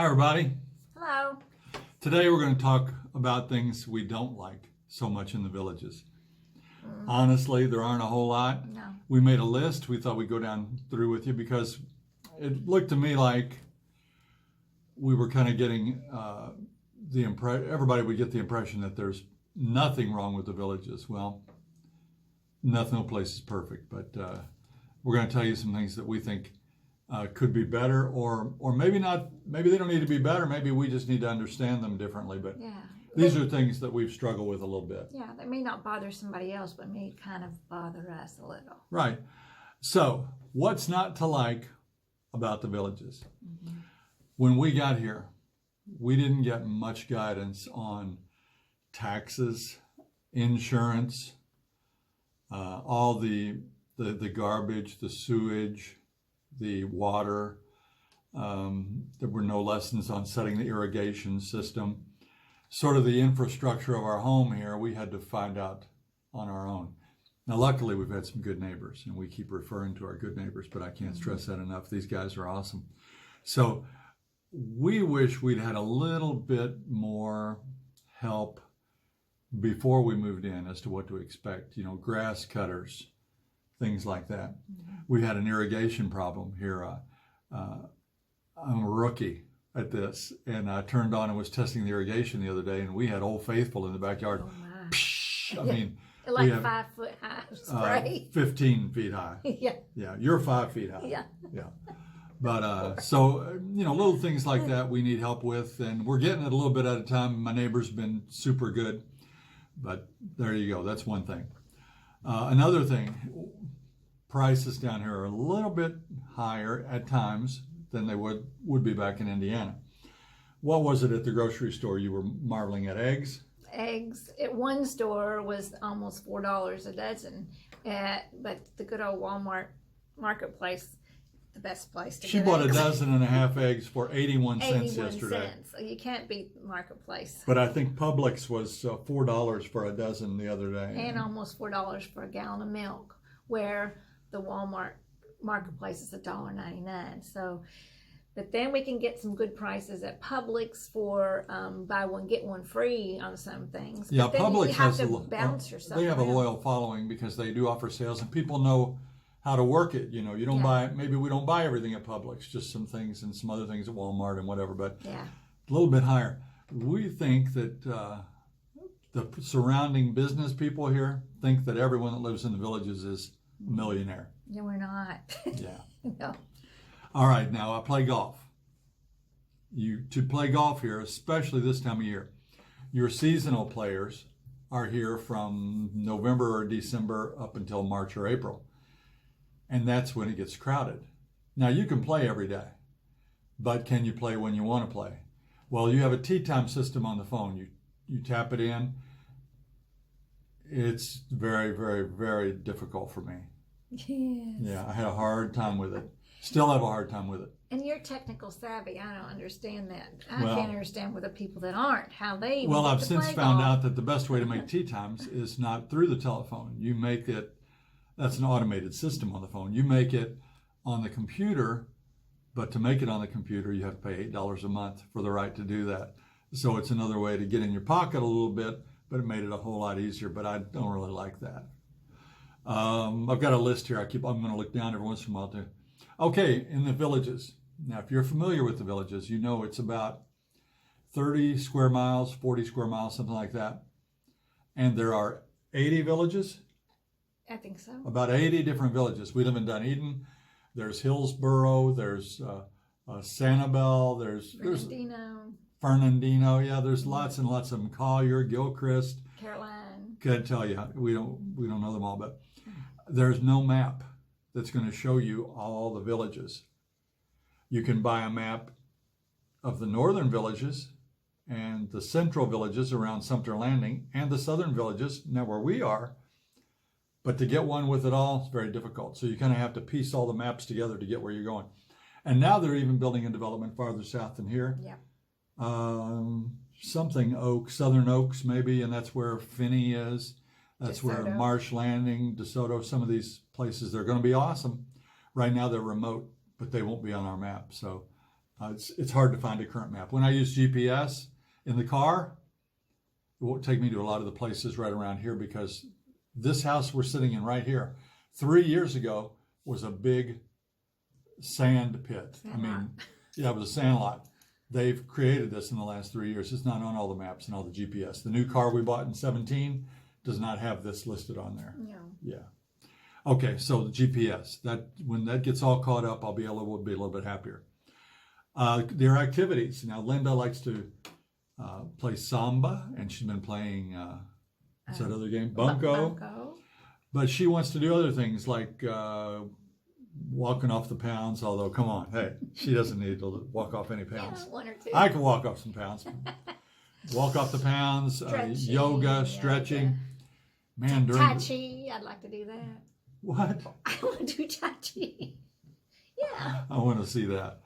everybody. Hello. Today we're going to talk about things we don't like so much in the villages. Honestly, there aren't a whole lot. No. We made a list. We thought we'd go down through with you because it looked to me like we were kind of getting everybody would get the impression that there's nothing wrong with the villages. Well, no place is perfect, but we're going to tell you some things that we think could be better, or maybe not. Maybe they don't need to be better. Maybe we just need to understand them differently. But Yeah. these are things that we've struggled with a little bit. Yeah, they may not bother somebody else, but may kind of bother us a little. Right. So, what's not to like about the villages? Mm-hmm. When we got here, we didn't get much guidance on taxes, insurance, all the garbage, the sewage, the water. There were no lessons on setting the irrigation system. Sort of the infrastructure of our home here, we had to find out on our own. Now, luckily, we've had some good neighbors, and we keep referring to our good neighbors, but I can't stress that enough. These guys are awesome. So we wish we'd had a little bit more help before we moved in as to what to expect. You know, grass cutters, things like that. Mm-hmm. We had an irrigation problem here. I'm a rookie at this, and I turned on and was testing the irrigation the other day, and we had Old Faithful in the backyard. Oh my. Psh, I mean, Like we have, 5 foot high spray. 15 feet high. Yeah. Yeah, you're 5 feet high. Yeah. Yeah. But so, you know, little things like that we need help with, and we're getting it a little bit at a time. My neighbor's been super good, but there you go. That's one thing. Another thing, prices down here are a little bit higher at times than they would be back in Indiana. What was it at the grocery store? You were marveling at eggs? Eggs at one store was almost $4 a dozen, but the good old Walmart marketplace, the best place to She get bought eggs. a dozen and a half eggs for 81 cents 81 yesterday. cents. So you can't beat marketplace. But I think Publix was $4 for a dozen the other day. And almost $4 for a gallon of milk, where the Walmart marketplace is $1.99. So, but then we can get some good prices at Publix for buy one get one free on some things. Yeah, but then Publix you have has to balance yourself. they have a around. loyal following because they do offer sales and people know how to work it. You know, you don't Yeah. buy, maybe we don't buy everything at Publix, just some things and some other things at Walmart and whatever, but Yeah. a little bit higher. We think that the surrounding business people here think that everyone that lives in the villages is a millionaire. No, we're not. Yeah. No. All right, now I play golf. To play golf here, especially this time of year, your seasonal players are here from November or December up until March or April. And that's when it gets crowded. Now you can play every day, but can you play when you want to play? Well, you have a tee time system on the phone. You tap it in. It's very, very, very difficult for me. Yes. Yeah, I had a hard time with it. Still have a hard time with it. And you're technical savvy. I don't understand that. I Well- can't understand with the people that aren't, how they Well, get I've to since play found golf. out that the best way to make tee times is not through the telephone. You make it, that's an automated system on the phone. You make it on the computer, but to make it on the computer, you have to pay $8 a month for the right to do that. So it's another way to get in your pocket a little bit, but it made it a whole lot easier, but I don't really like that. I've got a list here. I'm going to look down every once in a while too. Okay, in the villages. Now, if you're familiar with the villages, you know it's about 30 square miles, 40 square miles, something like that. And there are 80 villages, I think so. about 80 different villages. We live in Dunedin. There's Hillsboro. There's Sanibel. There's Bernardino, Fernandino. Yeah, there's lots and lots of them. Collier, Gilchrist. Caroline. Can't tell you. We don't know them all, but there's no map that's going to show you all the villages. You can buy a map of the northern villages and the central villages around Sumter Landing and the southern villages, now where we are. But to get one with it all, it's very difficult. So you kind of have to piece all the maps together to get where you're going. And now they're even building a development farther south than here. Yeah. Something Oaks, Southern Oaks maybe, and that's where Finney is. That's where DeSoto. Marsh Landing, DeSoto, some of these places, they're going to be awesome. Right now they're remote, but they won't be on our map. So It's hard to find a current map. When I use GPS in the car, it won't take me to a lot of the places right around here because this house we're sitting in right here, 3 years ago was a big sand pit. Yeah, it was a sand lot. They've created this in the last 3 years. It's not on all the maps and all the GPS. The new car we bought in 17 does not have this listed on there. No. Yeah. Okay, so the GPS. When that gets all caught up, I'll be able to be a little bit happier. Their activities. Now, Linda likes to play samba, and she's been playing, what's that other game? Bunko. But she wants to do other things like walking off the pounds, although, come on, hey, she doesn't need to walk off any pounds. Yeah, 1 or 2. I can walk off some pounds. Walk off the pounds, yoga, stretching. Man, Tai Chi, I'd like to do that. What? I want to do Tai Chi. Yeah. I want to see that.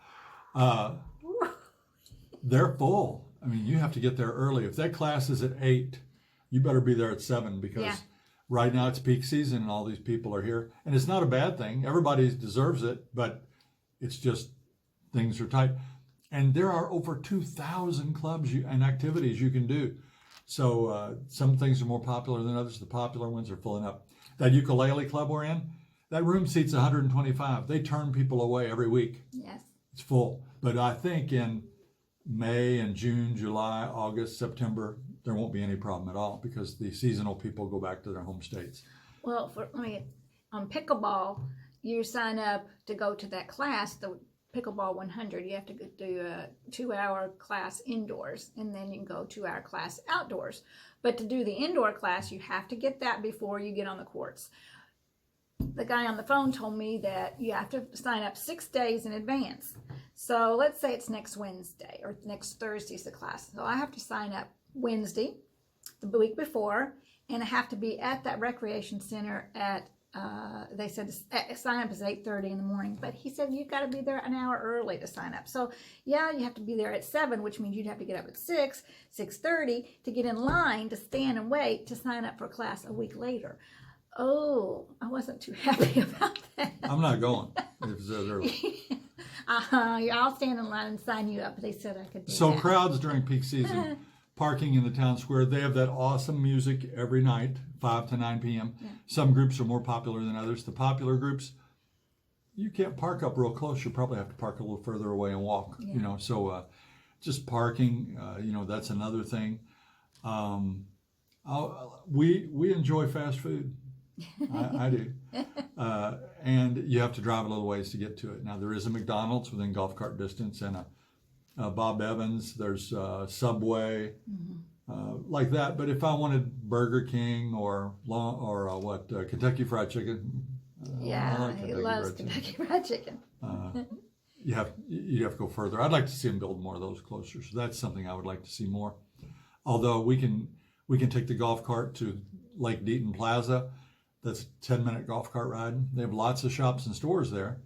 They're full. I mean, you have to get there early. If that class is at 8, you better be there at 7 because right now it's peak season and all these people are here. And it's not a bad thing. Everybody deserves it, but it's just things are tight. And there are over 2,000 clubs and activities you can do. So some things are more popular than others. The popular ones are filling up. That ukulele club we're in, that room seats 125. They turn people away every week. Yes. It's full. But I think in May and June, July, August, September, there won't be any problem at all because the seasonal people go back to their home states. Well, on pickleball, you sign up to go to that class, the Pickleball 100. You have to do a 2-hour class indoors, and then you can go 2-hour class outdoors. But to do the indoor class, you have to get that before you get on the courts. The guy on the phone told me that you have to sign up 6 days in advance. So let's say it's next Wednesday or next Thursday's the class. So I have to sign up Wednesday, the week before, and I have to be at that recreation center at, they said sign up is 8:30 in the morning. But he said you've got to be there an hour early to sign up. So yeah, you have to be there at 7, which means you'd have to get up at 6, 6:30 to get in line to stand and wait to sign up for class a week later. Oh, I wasn't too happy about that. I'm not going if it's that early. I'll stand in line and sign you up. They said I could do So that. crowds during peak season, parking in the town square, they have that awesome music every night, 5 to 9 p.m. Yeah. Some groups are more popular than others. The popular groups, you can't park up real close. You probably have to park a little further away and walk, Yeah. So just parking, that's another thing. We enjoy fast food. I do. And you have to drive a little ways to get to it. Now, there is a McDonald's within golf cart distance and a Bob Evans. There's Subway, like that. But if I wanted Burger King or Kentucky Fried Chicken. Yeah, I like he loves Kentucky Fried Chicken. You'd have to go further. I'd like to see them build more of those closer. So that's something I would like to see more. Although we can take the golf cart to Lake Deaton Plaza. That's a 10-minute golf cart ride. They have lots of shops and stores there.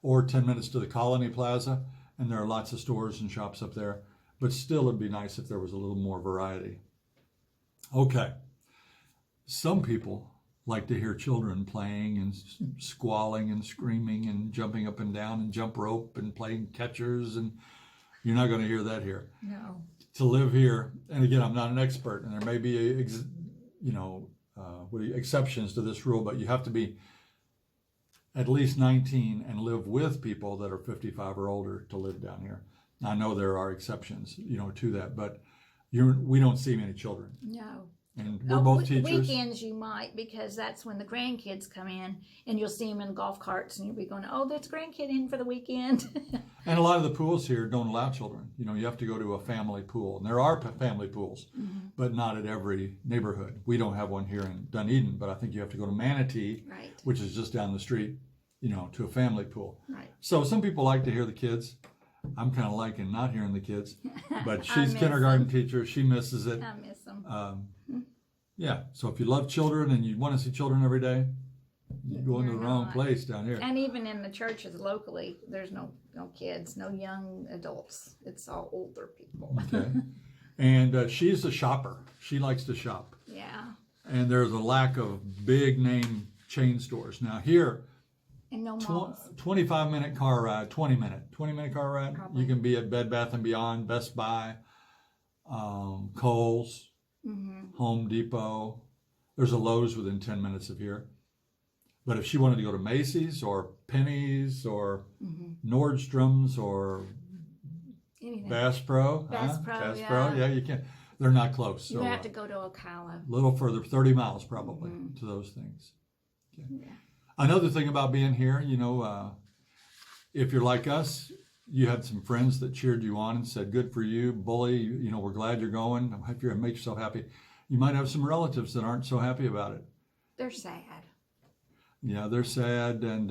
Or 10 minutes to the Colony Plaza, and there are lots of stores and shops up there. But still, it'd be nice if there was a little more variety. Okay. Some people like to hear children playing and squalling and screaming and jumping up and down and jump rope and playing catchers, and you're not going to hear that here. No. To live here, and again, I'm not an expert, and there may be exceptions to this rule, but you have to be at least 19 and live with people that are 55 or older to live down here. I know there are exceptions, to that, but we don't see many children. No. And we're both teachers. Weekends you might, because that's when the grandkids come in, and you'll see them in golf carts, and you'll be going, "Oh, there's grandkid in for the weekend." And a lot of the pools here don't allow children. You have to go to a family pool, and there are family pools, but not at every neighborhood. We don't have one here in Dunedin, but I think you have to go to Manatee, Right. which is just down the street, to a family pool. Right. So some people like to hear the kids. I'm kind of liking not hearing the kids, but I she's miss kindergarten them. teacher. She misses it. I miss them. Yeah. So if you love children and you want to see children every day, you go into the wrong not. place down here. And even in the churches locally, there's no kids, no young adults. It's all older people. Okay. And she's a shopper. She likes to shop. Yeah. And there's a lack of big name chain stores. Now here, And no malls. 25-minute car ride, 20-minute car ride. Probably. You can be at Bed Bath & Beyond, Best Buy, Kohl's, Home Depot. There's a Lowe's within 10 minutes of here. But if she wanted to go to Macy's or Penny's or Nordstrom's or Anything. Bass Pro, Bass Pro, Bass yeah. Pro, yeah, you can. They're not close. You So have to go to Ocala. a little further, 30 miles probably to those things. Okay. Yeah. Another thing about being here, you know, if you're like us, you had some friends that cheered you on and said, "Good for you, bully. You know, we're glad you're going. If you make yourself happy." You might have some relatives that aren't so happy about it. They're sad. Yeah, they're sad, and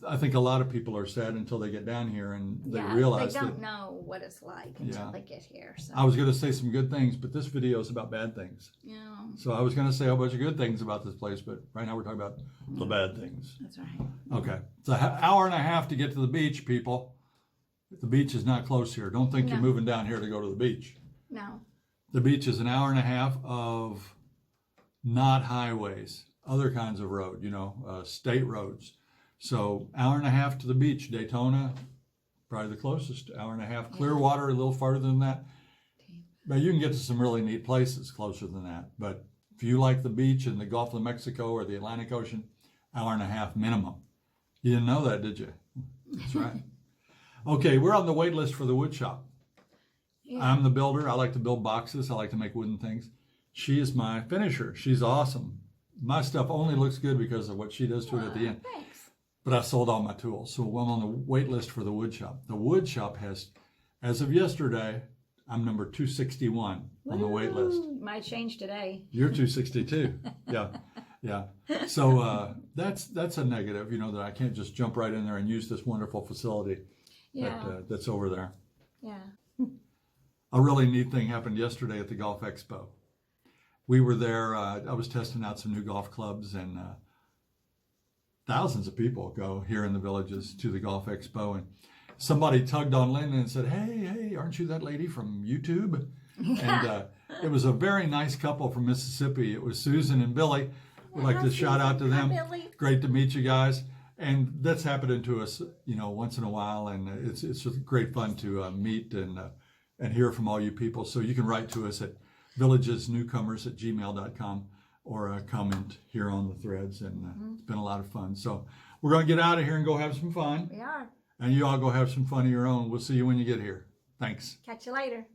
I think a lot of people are sad until they get down here and they realize they that. don't know what it's like until they get here. So. I was going to say some good things, but this video is about bad things. Yeah. So I was going to say a bunch of good things about this place, but right now we're talking about the bad things. That's right. Okay, it's an hour and a half to get to the beach, people. The beach is not close here. Don't think you're moving down here to go to the beach. No. The beach is an hour and a half of not highways, other kinds of road, you know, state roads. So hour and a half to the beach. Daytona, probably the closest, hour and a half. Clearwater, a little farther than that. But you can get to some really neat places closer than that. But if you like the beach in the Gulf of Mexico or the Atlantic Ocean, hour and a half minimum. You didn't know that, did you? That's right. Okay, we're on the wait list for the wood shop. Yeah. I'm the builder. I like to build boxes. I like to make wooden things. She is my finisher. She's awesome. My stuff only looks good because of what she does to it at the end. Thanks. But I sold all my tools. So I'm on the wait list for the wood shop. The wood shop has, as of yesterday, I'm number 261 on the wait list. Might change today. You're 262. Yeah. Yeah. So that's a negative, you know, that I can't just jump right in there and use this wonderful facility that's over there. Yeah. A really neat thing happened yesterday at the Golf Expo. We were there. I was testing out some new golf clubs, and thousands of people go here in the villages to the Golf Expo. And somebody tugged on Linda and said, hey, aren't you that lady from YouTube? And it was a very nice couple from Mississippi. It was Susan and Billy. We'd like to shout out to them. Billy. Great to meet you guys. And that's happening to us, you know, once in a while. And it's just great fun to meet and hear from all you people. So you can write to us at villagesnewcomers@gmail.com or comment here on the threads. And it's been a lot of fun. So we're going to get out of here and go have some fun. We are. And you all go have some fun of your own. We'll see you when you get here. Thanks. Catch you later.